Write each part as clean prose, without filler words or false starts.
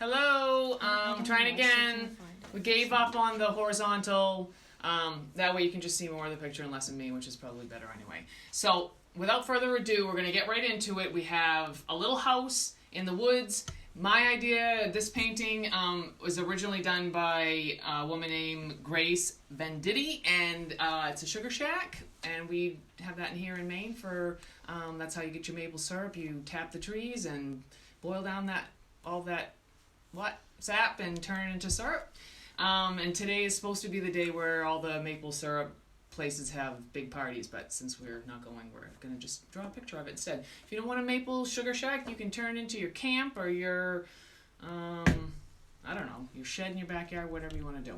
Hello, trying again. We gave up on the horizontal. That way you can just see more of the picture and less of me, which is probably better anyway. So, without further ado, we're going to get right into it. We have a little house in the woods. My idea, this painting was originally done by a woman named Grace Venditti, and it's a sugar shack, and we have that in here in Maine for, that's how you get your maple syrup. You tap the trees and boil down all that sap and turn it into syrup. And today is supposed to be the day where all the maple syrup places have big parties, but since we're not going, we're going to just draw a picture of it instead. If you don't want a maple sugar shack, you can turn it into your camp or your, I don't know, your shed in your backyard, whatever you want to do.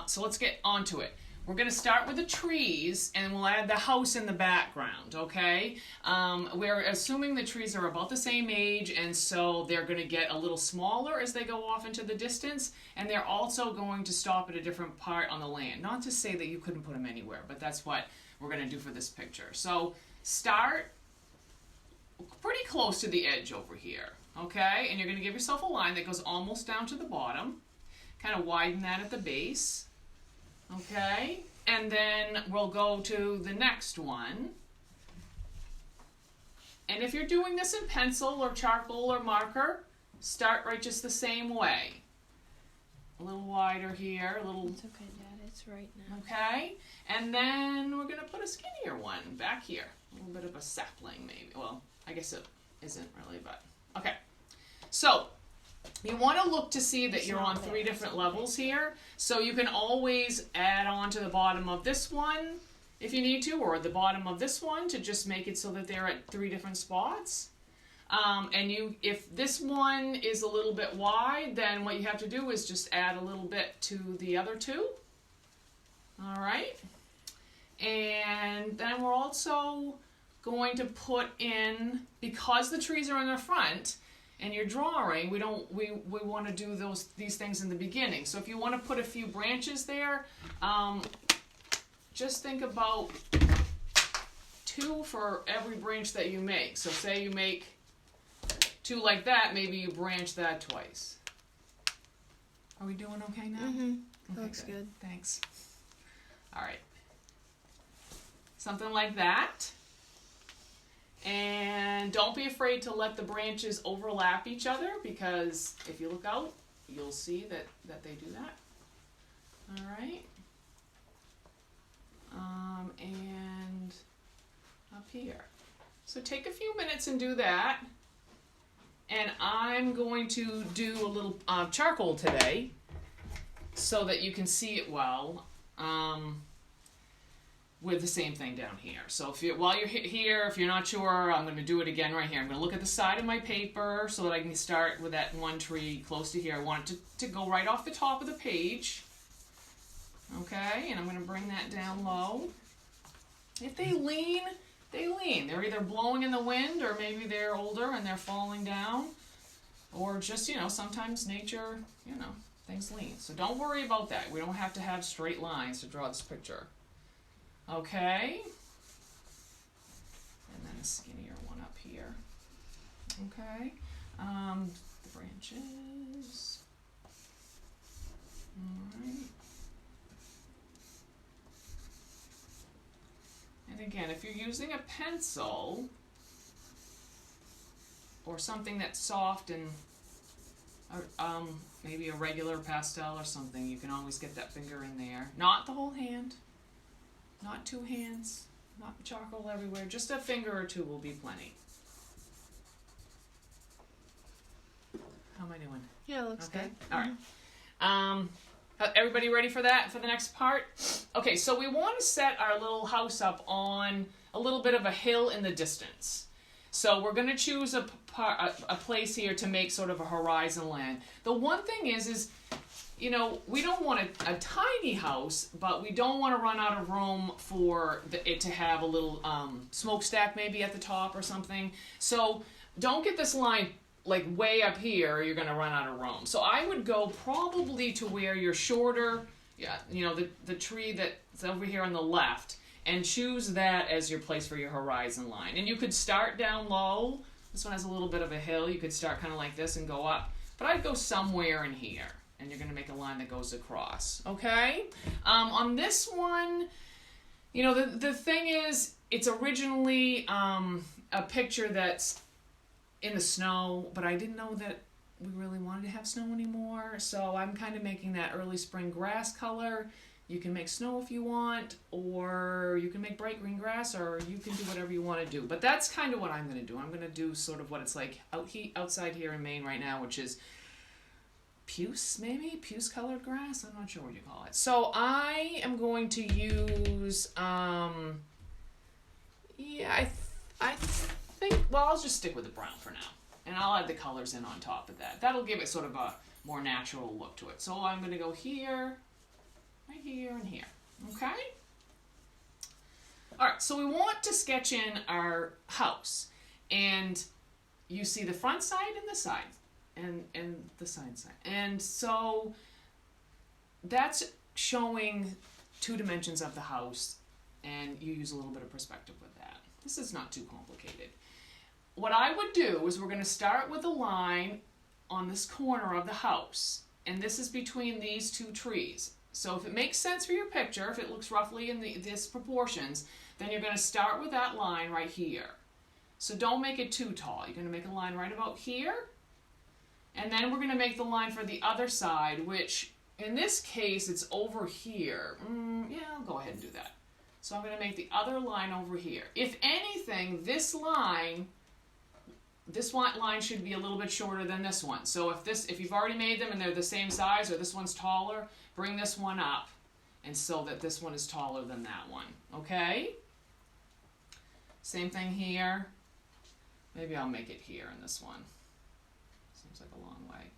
So let's get onto it. We're going to start with the trees, and we'll add the house in the background, okay? We're assuming the trees are about the same age, and so they're going to get a little smaller as they go off into the distance, and they're also going to stop at a different part on the land. Not to say that you couldn't put them anywhere, but that's what we're going to do for this picture. So start pretty close to the edge over here, okay? And you're going to give yourself a line that goes almost down to the bottom. Kind of widen that at the base. Okay, and then we'll go to the next one. And if you're doing this in pencil or charcoal or marker, start right just the same way. A little wider here, a little... It's okay, Dad, it's right now. Okay, and then we're going to put a skinnier one back here. A little bit of a sapling maybe. Well, I guess it isn't really, but... Okay, so... You want to look to see that you're on 3 different levels here. So you can always add on to the bottom of this one if you need to, or the bottom of this one to just make it so that they're at 3 different spots. If this one is a little bit wide, then what you have to do is just add a little bit to the other 2. All right. And then we're also going to put in, because the trees are in the front, and you're drawing, we want to do these things in the beginning. So if you want to put a few branches there, just think about 2 for every branch that you make. So say you make 2 like that, maybe you branch that twice. Are we doing okay now? Mm-hmm. Okay, Looks good. Thanks. All right. Something like that. And don't be afraid to let the branches overlap each other, because if you look out, you'll see that they do that. All right. And up here. So take a few minutes and do that. And I'm going to do a little charcoal today so that you can see it well. With the same thing down here. So while you're here, if you're not sure, I'm going to do it again right here. I'm going to look at the side of my paper so that I can start with that one tree close to here. I want it to go right off the top of the page. Okay, and I'm going to bring that down low. If they lean, they lean. They're either blowing in the wind, or maybe they're older and they're falling down. Or just, sometimes nature, things lean. So don't worry about that. We don't have to have straight lines to draw this picture. Okay, and then a skinnier one up here. Okay, the branches. All right. And again, if you're using a pencil or something that's soft and maybe a regular pastel or something, you can always get that finger in there. Not the whole hand. Not 2 hands, not charcoal everywhere, just a finger or 2 will be plenty. How am I doing? Yeah, it looks good. All right. Everybody ready for that, for the next part? Okay, so we want to set our little house up on a little bit of a hill in the distance. So we're going to choose a place here to make sort of a horizon line. The one thing is we don't want a tiny house, but we don't want to run out of room for it to have a little smokestack maybe at the top or something. So don't get this line like way up here, or you're going to run out of room. So I would go probably to where you're shorter, the tree that's over here on the left, and choose that as your place for your horizon line. And you could start down low. This one has a little bit of a hill. You could start kind of like this and go up but I'd go somewhere in here, and you're going to make a line that goes across, okay? On this one, you know, the thing is, it's originally a picture that's in the snow, but I didn't know that we really wanted to have snow anymore, so I'm kind of making that early spring grass color. You can make snow if you want, or you can make bright green grass, or you can do whatever you want to do. But that's kind of what I'm going to do. I'm going to do sort of what it's like outside here in Maine right now, which is puce, maybe? Puce colored grass? I'm not sure what you call it. So I am going to use, I think, well, I'll just stick with the brown for now. And I'll add the colors in on top of that. That'll give it sort of a more natural look to it. So I'm going to go here, right here, and here. Okay? Alright, so we want to sketch in our house. And you see the front side and the side. And the side. And so that's showing 2 dimensions of the house. And you use a little bit of perspective with that. This is not too complicated. What I would do is we're going to start with a line on this corner of the house. And this is between these 2 trees. So if it makes sense for your picture, if it looks roughly in this proportions, then you're going to start with that line right here. So don't make it too tall. You're going to make a line right about here. And then we're going to make the line for the other side, which in this case it's over here. Yeah, I'll go ahead and do that. So I'm going to make the other line over here. If anything, this line should be a little bit shorter than this one. So if you've already made them and they're the same size, or this one's taller, bring this one up, and so that this one is taller than that one. Okay? Same thing here. Maybe I'll make it here in this one. Seems like a long way.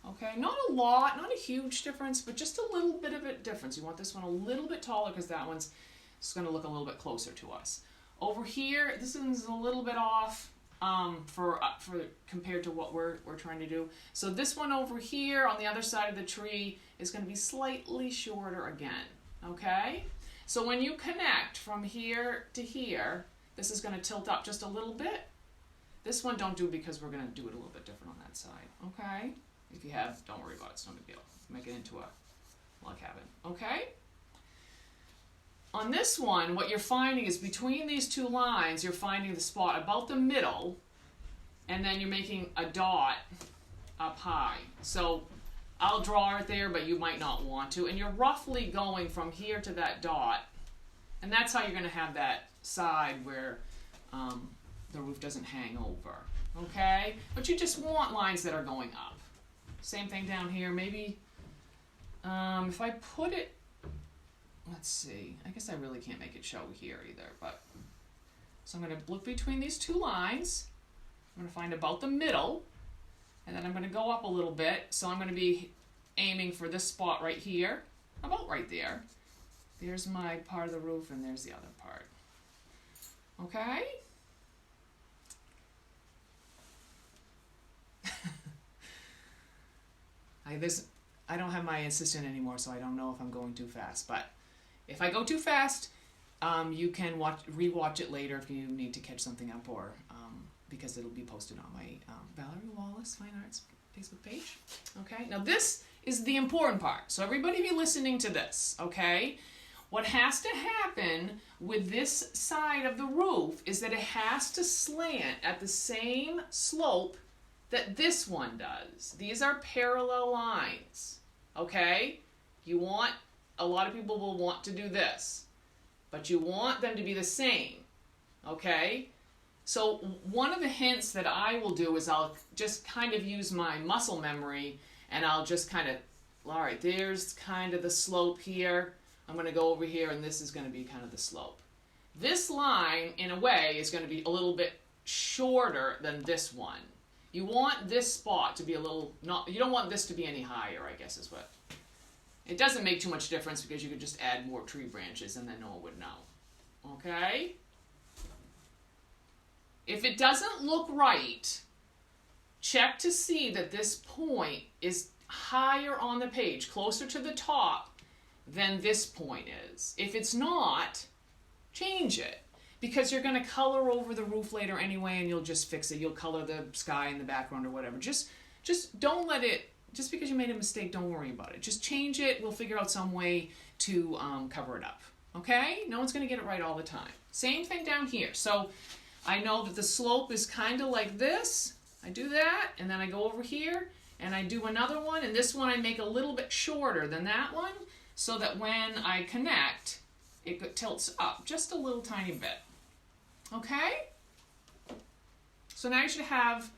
Okay, not a lot, not a huge difference, but just a little bit of a difference. You want this one a little bit taller because that one's just going to look a little bit closer to us. Over here, this one's a little bit off. For compared to what we're trying to do. So this one over here on the other side of the tree is going to be slightly shorter again. Okay? So when you connect from here to here, this is going to tilt up just a little bit. This one don't do because we're going to do it a little bit different on that side. Okay? If you have, don't worry about it. It's no big deal. Make it into a log cabin. Okay? On this one, what you're finding is between these 2 lines, you're finding the spot about the middle, and then you're making a dot up high. So I'll draw it there, but you might not want to. And you're roughly going from here to that dot, and that's how you're going to have that side where the roof doesn't hang over. Okay? But you just want lines that are going up. Same thing down here. Maybe if I put it, let's see. I guess I really can't make it show here either, but so I'm going to look between these 2 lines. I'm going to find about the middle, and then I'm going to go up a little bit. So I'm going to be aiming for this spot right here, about right there. There's my part of the roof, and there's the other part. Okay? I don't have my assistant anymore, so I don't know if I'm going too fast, but if I go too fast, you can rewatch it later if you need to catch something up, or because it'll be posted on my Valerie Wallace Fine Arts Facebook page. Okay, now this is the important part. So everybody be listening to this, okay? What has to happen with this side of the roof is that it has to slant at the same slope that this one does. These are parallel lines, okay? A lot of people will want to do this, but you want them to be the same, okay? So one of the hints that I will do is I'll just kind of use my muscle memory, and I'll just kind of, all right, there's kind of the slope here. I'm going to go over here, and this is going to be kind of the slope. This line, in a way, is going to be a little bit shorter than this one. You want this spot to be a little, you don't want this to be any higher, I guess is what. It doesn't make too much difference because you could just add more tree branches and then no one would know. Okay? If it doesn't look right, check to see that this point is higher on the page, closer to the top than this point is. If it's not, change it. Because you're going to color over the roof later anyway, and you'll just fix it. You'll color the sky in the background or whatever. Just just don't let it, just because you made a mistake, don't worry about it. Just change it. We'll figure out some way to cover it up. Okay? No one's going to get it right all the time. Same thing down here. So I know that the slope is kind of like this. I do that, and then I go over here, and I do another one, and this one I make a little bit shorter than that one, so that when I connect, it tilts up just a little tiny bit. Okay? So now you should have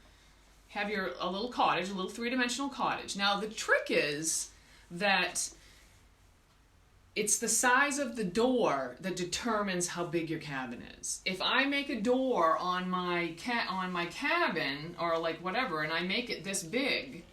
a little cottage, a little three-dimensional cottage. Now the trick is that it's the size of the door that determines how big your cabin is. If I make a door on my cabin, or like whatever, and I make it this big,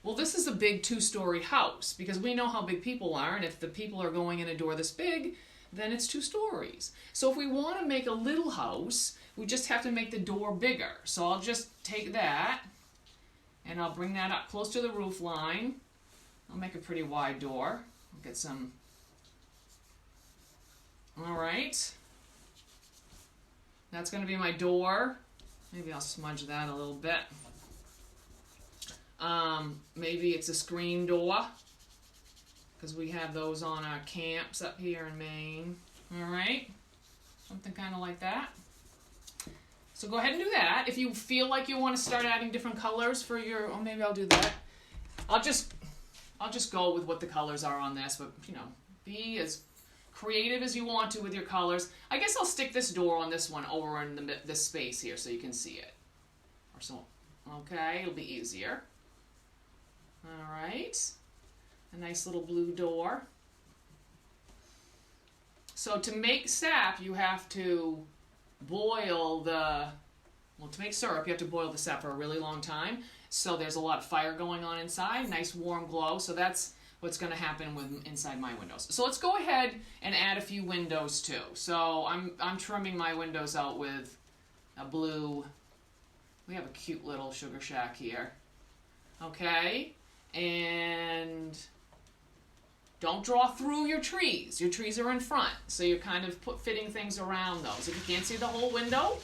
well, this is a big 2-story house, because we know how big people are, and if the people are going in a door this big, then it's 2 stories. So if we want to make a little house, we just have to make the door bigger. So I'll just take that, and I'll bring that up close to the roof line. I'll make a pretty wide door. I'll get some... Alright. That's going to be my door. Maybe I'll smudge that a little bit. Maybe it's a screen door, because we have those on our camps up here in Maine. Alright. Something kind of like that. So go ahead and do that. If you feel like you want to start adding different colors for your... Oh, maybe I'll do that. I'll just go with what the colors are on this, but, you know, be as creative as you want to with your colors. I guess I'll stick this door on this one over in this space here so you can see it. Or so. Okay, it'll be easier. Alright. A nice little blue door. So to make sap, you have to boil the... Well, to make syrup, you have to boil the sap for a really long time. So there's a lot of fire going on inside. Nice warm glow. So that's what's going to happen with inside my windows. So let's go ahead and add a few windows too. So I'm trimming my windows out with a blue. We have a cute little sugar shack here. Okay, and don't draw through your trees. Your trees are in front, so you're kind of fitting things around those. If you can't see the whole window,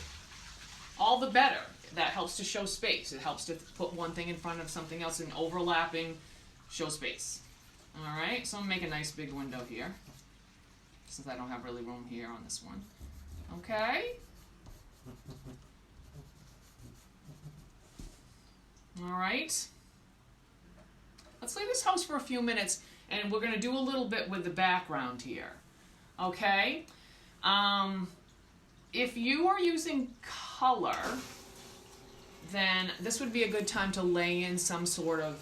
all the better. That helps to show space. It helps to put one thing in front of something else and overlapping, show space. Alright, so I'm going to make a nice big window here, since I don't have really room here on this one. Okay. Alright. Let's leave this house for a few minutes, and we're going to do a little bit with the background here. Okay? If you are using color, then this would be a good time to lay in some sort of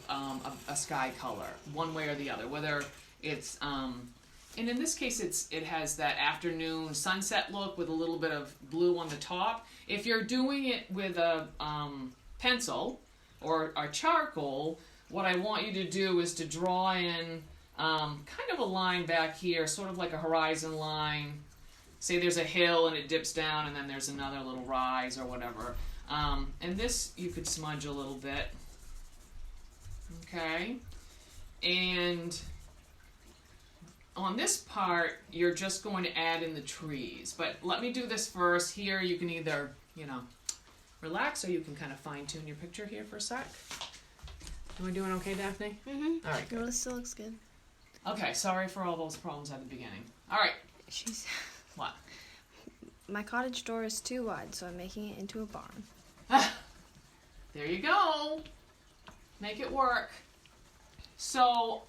a sky color, one way or the other. Whether it's, and in this case it has that afternoon sunset look with a little bit of blue on the top. If you're doing it with a pencil or a charcoal, what I want you to do is to draw in kind of a line back here, sort of like a horizon line. Say there's a hill and it dips down, and then there's another little rise or whatever. And this you could smudge a little bit. Okay. And on this part, you're just going to add in the trees. But let me do this first. Here you can either, you know, relax, or you can kind of fine-tune your picture here for a sec. Am I doing okay, Daphne? Mm-hmm. All right, good. It still looks good. Okay, sorry for all those problems at the beginning. All right. She's... What? My cottage door is too wide, so I'm making it into a barn. There you go. Make it work. So,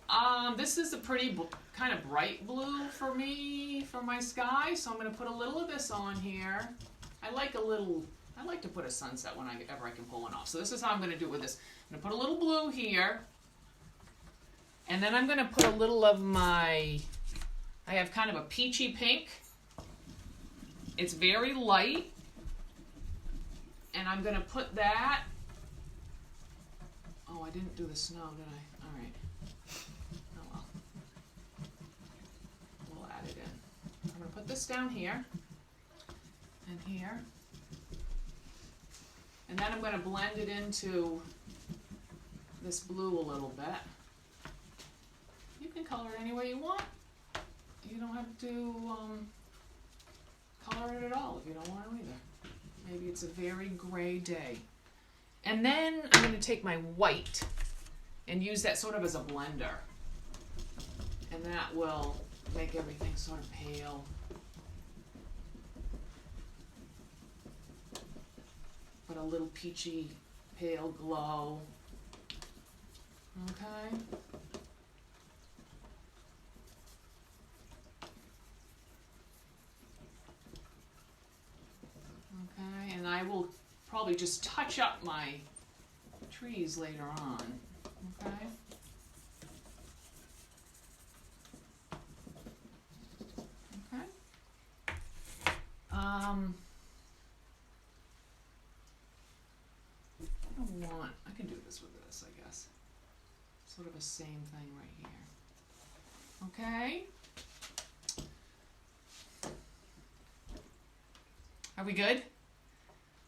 this is a pretty kind of bright blue for me, for my sky, so I'm going to put a little of this on here. I like to put a sunset whenever I can pull one off. So this is how I'm going to do it with this. I'm going to put a little blue here, and then I'm going to put a little of I have kind of a peachy pink. It's very light, and I'm going to put that. Oh, I didn't do the snow, did I? All right. Oh well. We'll add it in. I'm going to put this down here and here. And then I'm going to blend it into this blue a little bit. You can color it any way you want. You don't have to color it at all if you don't want to either. Maybe it's a very gray day. And then I'm going to take my white and use that sort of as a blender. And that will make everything sort of pale. But a little peachy, pale glow. Okay. Okay, and I will probably just touch up my trees later on. Okay. Okay. I can do this with this, I guess. Sort of the same thing right here. Okay. Are we good?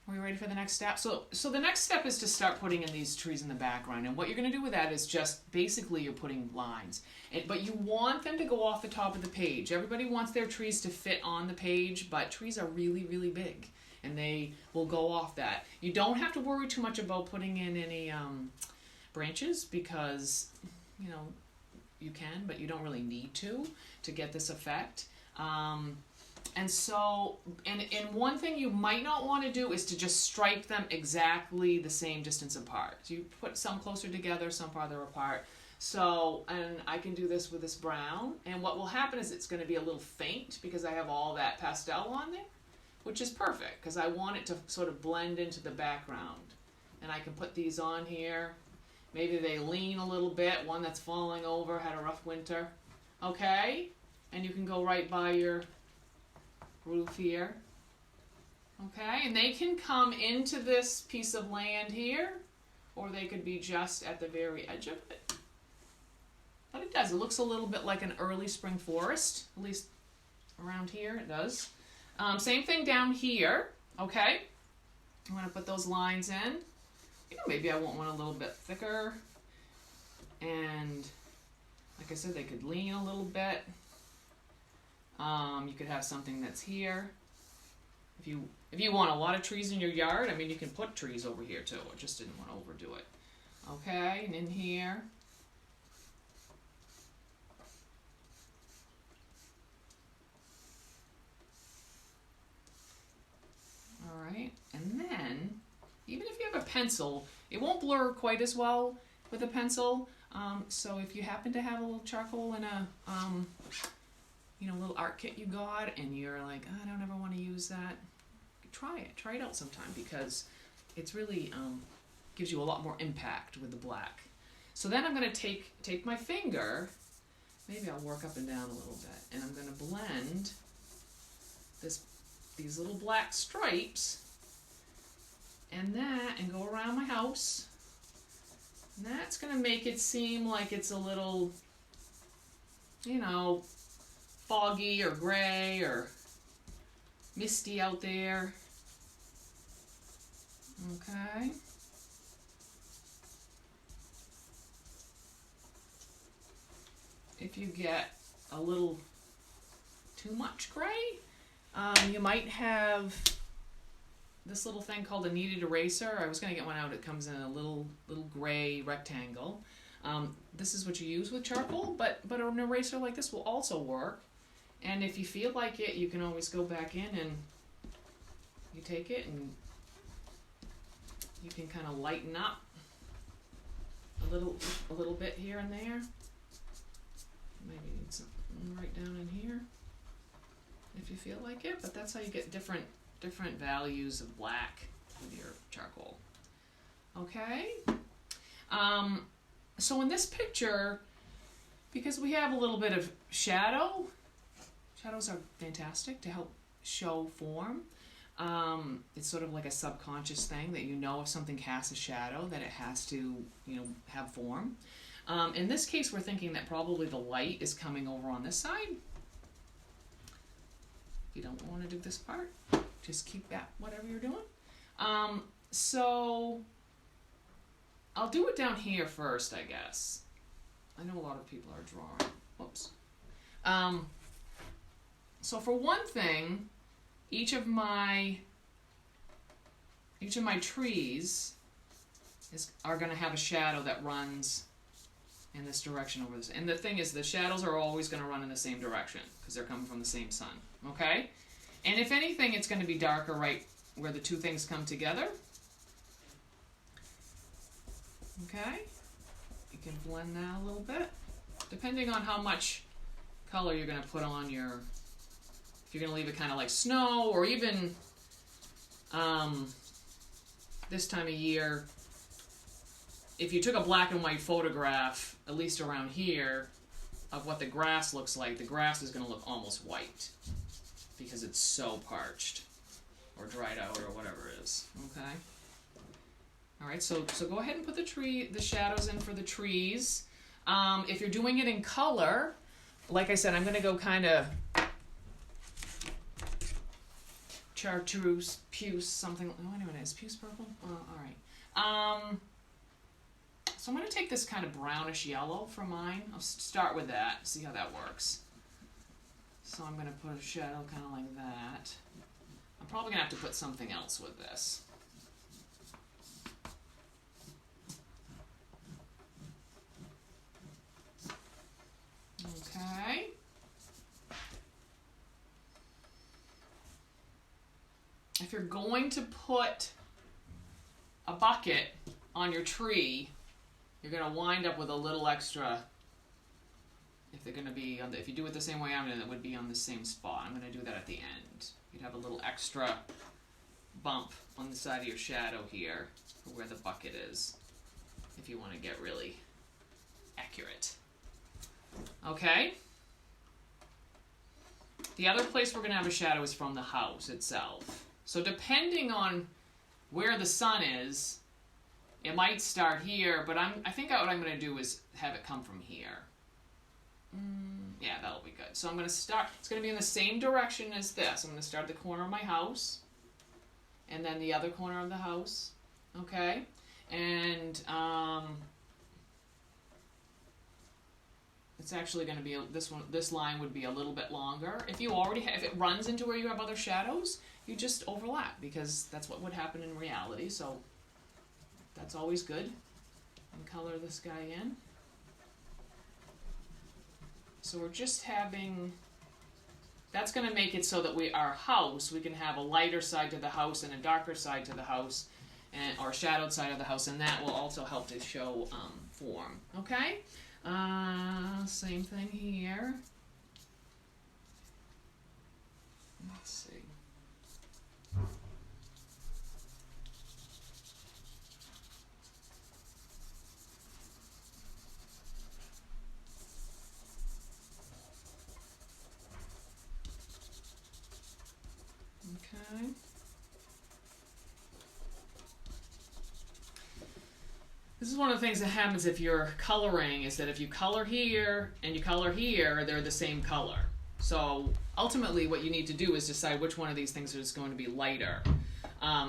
Are we ready for the next step? So the next step is to start putting in these trees in the background. And what you're going to do with that is just basically you're putting lines. But you want them to go off the top of the page. Everybody wants their trees to fit on the page, but trees are really, really big. And they will go off that. You don't have to worry too much about putting in any branches because, you know, you can, but you don't really need to get this effect. And one thing you might not want to do is to just stripe them exactly the same distance apart. So you put some closer together, some farther apart. So, and I can do this with this brown. And what will happen is it's going to be a little faint because I have all that pastel on there, which is perfect because I want it to sort of blend into the background. And I can put these on here. Maybe they lean a little bit. One that's falling over had a rough winter. Okay? And you can go right by your roof here. Okay, and they can come into this piece of land here, or they could be just at the very edge of it. But it does. It looks a little bit like an early spring forest, at least around here it does. Same thing down here. Okay, I'm going to put those lines in. You know, maybe I want one a little bit thicker. And like I said, they could lean a little bit. You could have something that's here. If you want a lot of trees in your yard, I mean, you can put trees over here too. I just didn't want to overdo it. Okay, and in here. All right, and then, even if you have a pencil, it won't blur quite as well with a pencil. So if you happen to have a little charcoal in a little art kit you got, and you're like, oh, I don't ever want to use that, try it out sometime because it's really gives you a lot more impact with the black. So then I'm going to take my finger, maybe I'll work up and down a little bit, and I'm going to blend these little black stripes and go around my house, and that's going to make it seem like it's a little, foggy or gray or misty out there. Okay. If you get a little too much gray, you might have this little thing called a Kneaded Eraser. I was going to get one out. It comes in a little gray rectangle. This is what you use with charcoal, but an eraser like this will also work. And if you feel like it, you can always go back in and you take it and you can kind of lighten up a little bit here and there. Maybe need something right down in here if you feel like it, but that's how you get different values of black with your charcoal. Okay? So in this picture, because we have a little bit of shadows are fantastic to help show form. It's sort of like a subconscious thing that if something casts a shadow, that it has to, have form. In this case, we're thinking that probably the light is coming over on this side. If you don't want to do this part, just keep that, whatever you're doing. So I'll do it down here first, I guess. I know a lot of people are drawing. Whoops. So for one thing, each of my trees are going to have a shadow that runs in this direction over this. And the thing is, the shadows are always going to run in the same direction because they're coming from the same sun. Okay? And if anything, it's going to be darker right where the two things come together. Okay? You can blend that a little bit. Depending on how much color you're going to put on your... If you're going to leave it kind of like snow, or even this time of year, if you took a black and white photograph, at least around here, of what the grass looks like, the grass is going to look almost white because it's so parched or dried out or whatever it is. Okay? Alright, so go ahead and put the shadows in for the trees. If you're doing it in color, like I said, I'm going to go kind of chartreuse, puce, something. Oh, I know what it is. Puce purple? Alright. So I'm going to take this kind of brownish yellow for mine. I'll start with that, see how that works. So I'm going to put a shadow kind of like that. I'm probably going to have to put something else with this. Okay. If you're going to put a bucket on your tree, you're going to wind up with a little extra. If they're going to be on if you do it the same way I'm doing it, it would be on the same spot. I'm going to do that at the end. You'd have a little extra bump on the side of your shadow here for where the bucket is, if you want to get really accurate. Okay? The other place we're going to have a shadow is from the house itself. So depending on where the sun is, it might start here, but I think what I'm going to do is have it come from here. Yeah, that'll be good. So I'm going to start, it's going to be in the same direction as this. I'm going to start at the corner of my house, and then the other corner of the house. Okay? And it's actually going to be, this line would be a little bit longer. If you already have, if it runs into where you have other shadows, you just overlap, because that's what would happen in reality. So that's always good. And color this guy in. So we're just having, that's going to make it so that our house, we can have a lighter side to the house and a darker side to the house, or shadowed side of the house, and that will also help to show form. Okay? Same thing here. Let's see. Okay. This is one of the things that happens if you're coloring, is that if you color here and you color here, they're the same color. So ultimately what you need to do is decide which one of these things is going to be lighter.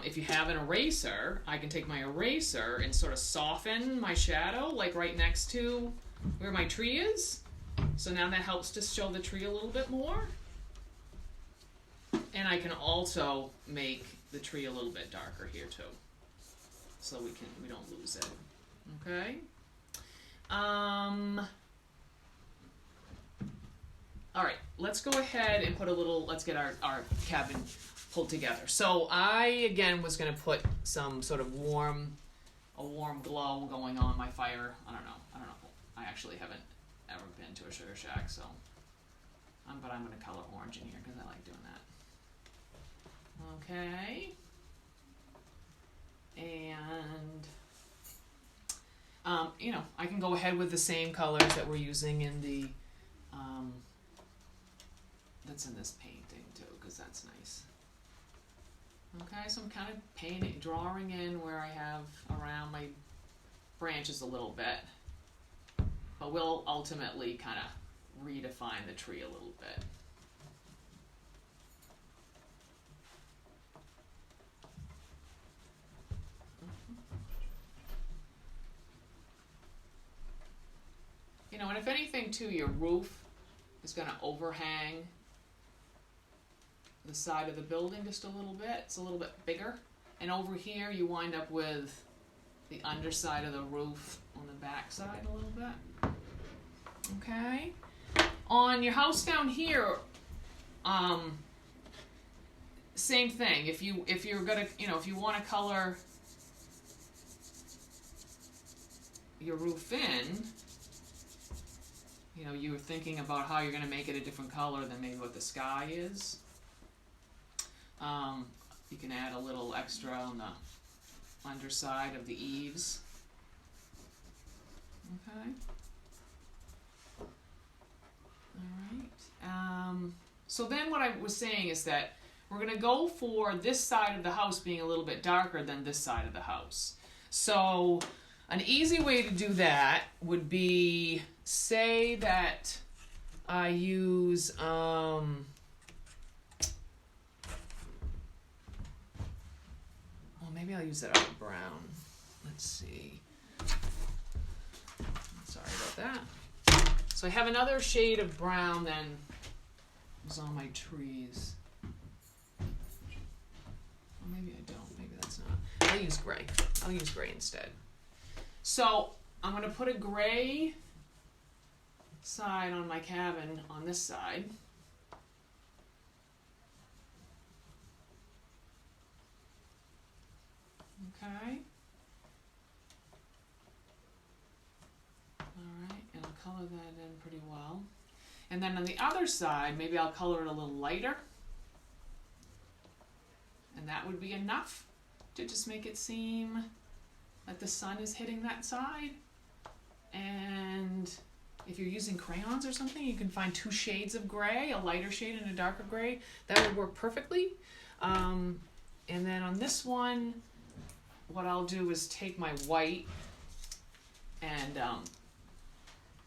If you have an eraser, I can take my eraser and sort of soften my shadow, like right next to where my tree is. So now that helps to show the tree a little bit more. And I can also make the tree a little bit darker here too, so we don't lose it. Okay. All right. Let's go ahead and put a little. Let's get our cabin pulled together. So I again was going to put some sort of a warm glow going on my fire. I don't know. I actually haven't ever been to a sugar shack, so. But I'm going to color orange in here because I like doing that. Okay, and I can go ahead with the same colors that we're using in the that's in this painting too, because that's nice. Okay, so I'm kind of drawing in where I have around my branches a little bit, but we'll ultimately kind of redefine the tree a little bit. And if anything too, your roof is going to overhang the side of the building just a little bit. It's a little bit bigger. And over here you wind up with the underside of the roof on the back side a little bit. Okay. On your house down here, same thing. If you're gonna, if you want to color your roof in, you were thinking about how you're gonna make it a different color than maybe what the sky is. You can add a little extra on the underside of the eaves. Okay. Alright. So then what I was saying is that we're going to go for this side of the house being a little bit darker than this side of the house. So an easy way to do that would be, say that I use, well, maybe I'll use that other brown. Let's see. Sorry about that. So I have another shade of brown than was on my trees. Well, maybe I don't. Maybe that's not. I'll use gray. I'll use gray instead. So I'm going to put a gray side on my cabin on this side. Okay. Alright, and I'll color that in pretty well. And then on the other side, maybe I'll color it a little lighter. And that would be enough to just make it seem like the sun is hitting that side. And if you're using crayons or something, you can find 2 shades of gray, a lighter shade and a darker gray. That would work perfectly. And then on this one, what I'll do is take my white and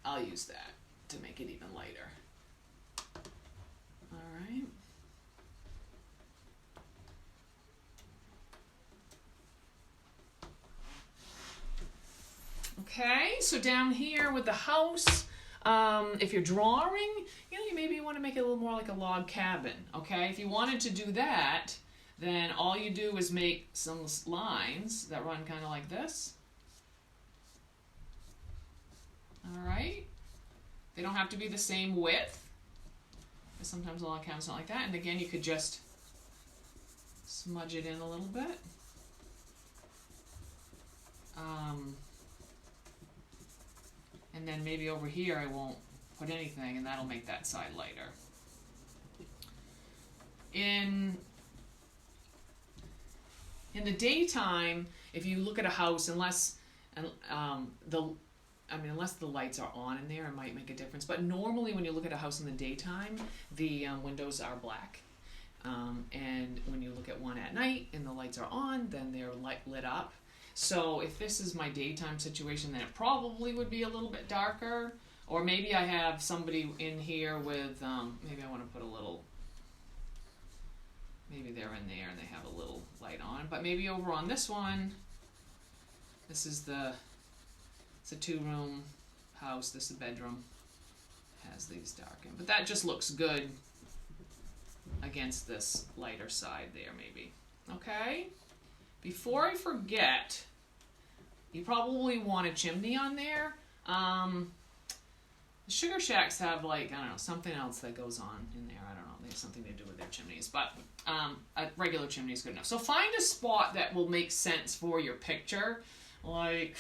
I'll use that to make it even lighter. All right. Okay, so down here with the house, if you're drawing, you maybe want to make it a little more like a log cabin, okay? If you wanted to do that, then all you do is make some lines that run kind of like this. All right. They don't have to be the same width, because sometimes a log cabin's not like that. And again, you could just smudge it in a little bit. And then maybe over here I won't put anything, and that'll make that side lighter. In the daytime, if you look at a house, unless the lights are on in there, it might make a difference. But normally when you look at a house in the daytime, the windows are black. And when you look at one at night and the lights are on, then they're lit up. So if this is my daytime situation, then it probably would be a little bit darker. Or maybe I have somebody in here with, maybe I want to put a little, maybe they're in there and they have a little light on. But maybe over on this one, this is it's a 2-room house, this is the bedroom, has these darkened. But that just looks good against this lighter side there maybe. Okay? Before I forget, you probably want a chimney on there. The Sugar Shacks have something else that goes on in there. I don't know. They have something to do with their chimneys, but a regular chimney is good enough. So find a spot that will make sense for your picture. Like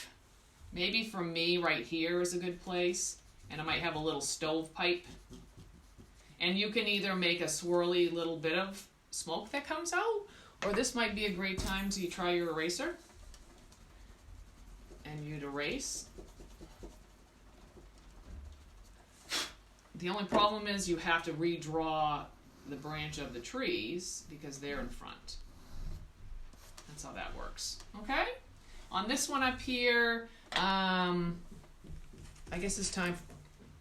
maybe for me right here is a good place, and I might have a little stove pipe. And you can either make a swirly little bit of smoke that comes out, or this might be a great time to try your eraser. And you'd erase. The only problem is you have to redraw the branch of the trees because they're in front. That's how that works. Okay? On this one up here, I guess it's time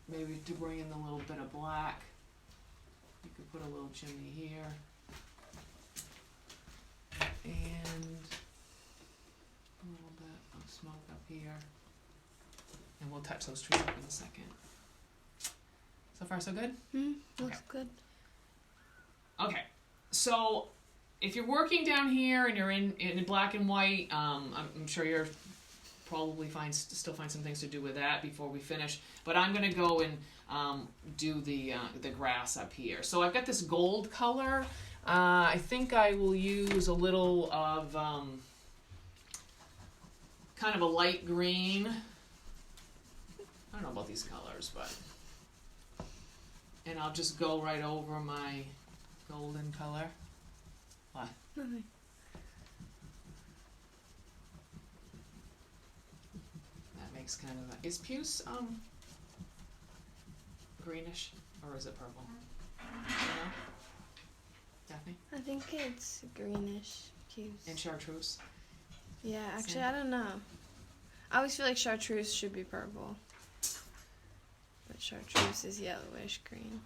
maybe to bring in a little bit of black. You could put a little chimney here. And a little bit of smoke up here. And we'll touch those trees up in a second. So far, so good? Looks good. Okay, so if you're working down here and you're in black and white, I'm sure you're probably still find some things to do with that before we finish. But I'm gonna go and do the grass up here. So I've got this gold color. I think I will use a little of kind of a light green. I don't know about these colors, but, and I'll just go right over my golden color. What? Nothing. That makes kind of a, is puce greenish or is it purple? You know? Daphne? I think it's greenish hues. And chartreuse? Yeah, actually, Same. I don't know. I always feel like chartreuse should be purple. But chartreuse is yellowish green.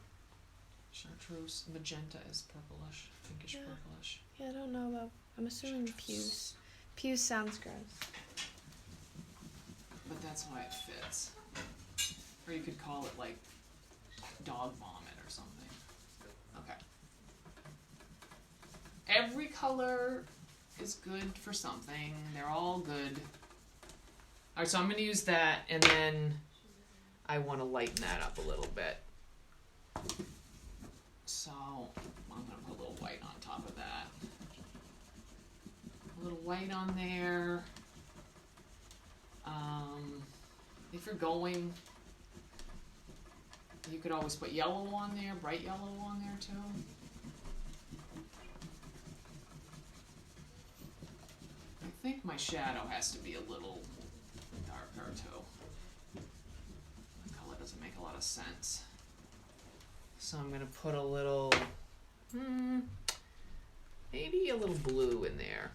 Chartreuse, magenta is purplish, pinkish Yeah. purplish. Yeah, I don't know about. I'm assuming puce. Puce sounds gross. But that's why it fits. Or you could call it like dog vomit or something. Okay. Every color is good for something. They're all good. Alright, so I'm going to use that, and then I want to lighten that up a little bit. So I'm going to put a little white on top of that. A little white on there. If you're going, you could always put yellow on there, bright yellow on there too. I think my shadow has to be a little darker too. The color doesn't make a lot of sense. So I'm gonna put a little, maybe a little blue in there.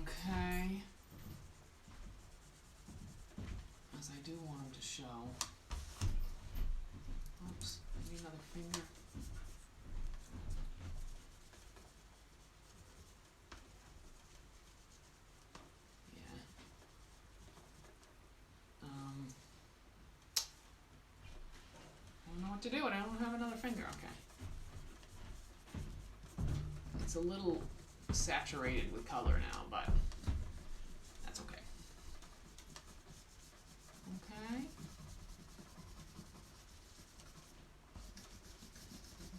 Okay. As I do want them to show. Oops, I need another finger. Yeah. I don't know what to do, and I don't have another finger. Okay. It's a little saturated with color now, but that's okay. Okay.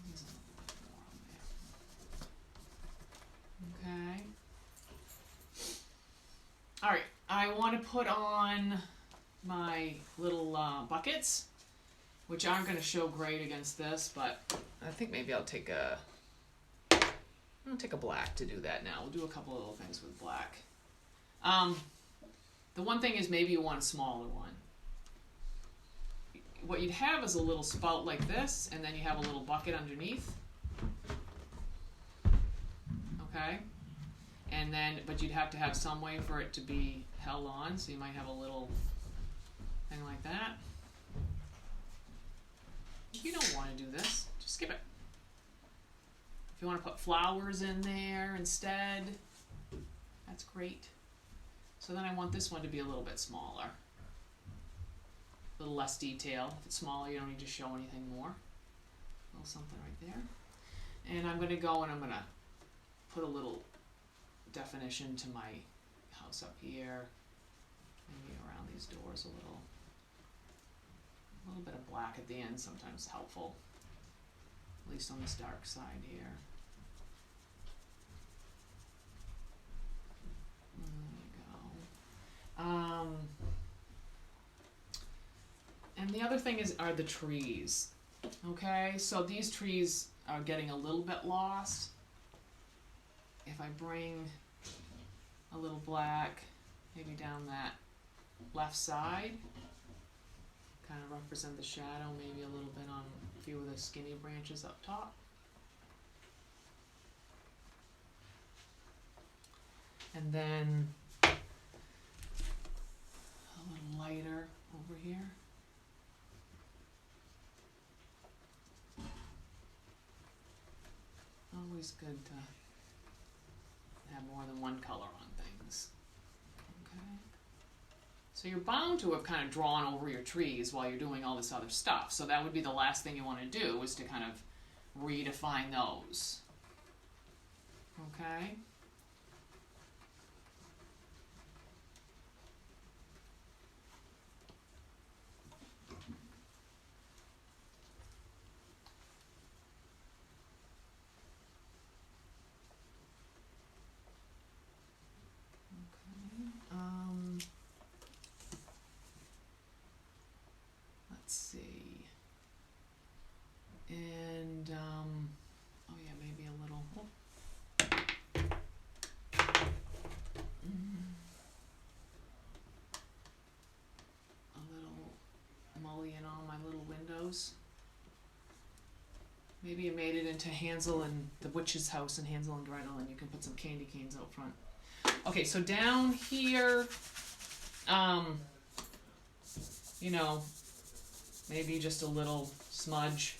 There's a little bit more on there. Okay. All right. I want to put on my little buckets, which aren't going to show great against this, but I think maybe I'll take a black to do that now. We'll do a couple of little things with black. The one thing is maybe you want a smaller one. What you'd have is a little spout like this, and then you have a little bucket underneath. Okay? And then, but you'd have to have some way for it to be held on, so you might have a little thing like that. If you don't want to do this, just skip it. If you want to put flowers in there instead, that's great. So then I want this one to be a little bit smaller. A little less detail. If it's smaller, you don't need to show anything more. A little something right there. And I'm going to go and I'm going to put a little definition to my house up here. Maybe around these doors a little bit of black at the end sometimes helpful. At least on this dark side here. There you go. And the other thing are the trees. Okay, so these trees are getting a little bit lost. If I bring a little black, maybe down that left side, kind of represent the shadow, maybe a little bit on a few of the skinny branches up top. And then a little lighter over here. Always good to have more than one color on things. Okay. So you're bound to have kind of drawn over your trees while you're doing all this other stuff. So that would be the last thing you want to do, is to kind of redefine those. Okay. holly in all my little windows. Maybe you made it into Hansel and the witch's house and Hansel and Gretel, and you can put some candy canes out front. Okay, so down here, you know, maybe just a little smudge.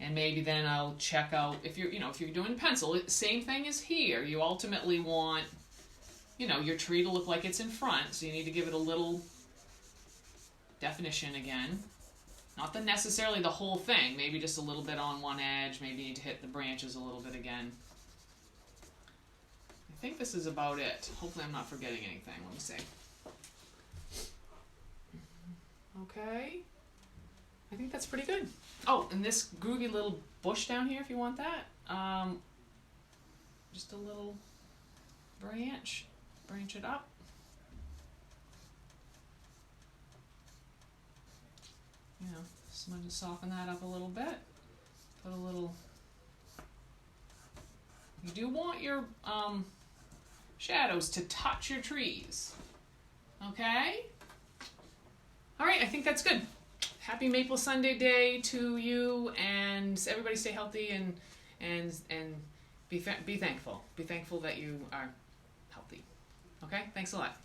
And maybe then I'll check out, if you're doing pencil, same thing as here. You ultimately want, your tree to look like it's in front, so you need to give it a little definition again. Not necessarily the whole thing, maybe just a little bit on one edge, maybe you need to hit the branches a little bit again. I think this is about it. Hopefully I'm not forgetting anything. Let me see. Okay. I think that's pretty good. Oh, and this groovy little bush down here, if you want that. Just a little branch. Branch it up. Someone just soften that up a little bit. Put a little. You do want your shadows to touch your trees. Okay? All right, I think that's good. Happy Maple Sunday Day to you, and everybody stay healthy and be thankful. Be thankful that you are healthy. Okay? Thanks a lot.